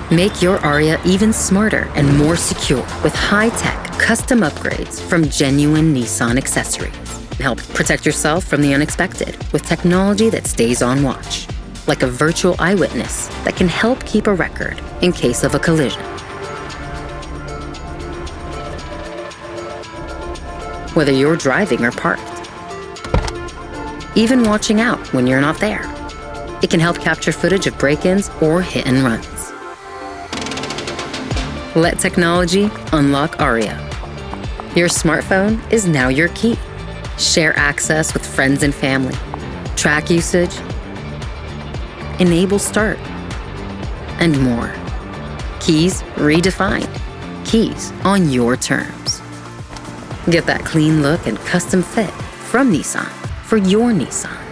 Make your ARIYA even smarter and more secure with high-tech custom upgrades from genuine Nissan accessories. Help protect yourself from the unexpected with technology that stays on watch, like a virtual eyewitness that can help keep a record in case of a collision. Whether you're driving or parked, even watching out when you're not there, it can help capture footage of break-ins or hit-and-runs. Let technology unlock ARIYA. Your smartphone is now your key. Share access with friends and family. Track usage. Enable start. And more. Keys redefined. Keys on your terms. Get that clean look and custom fit from Nissan for your Nissan.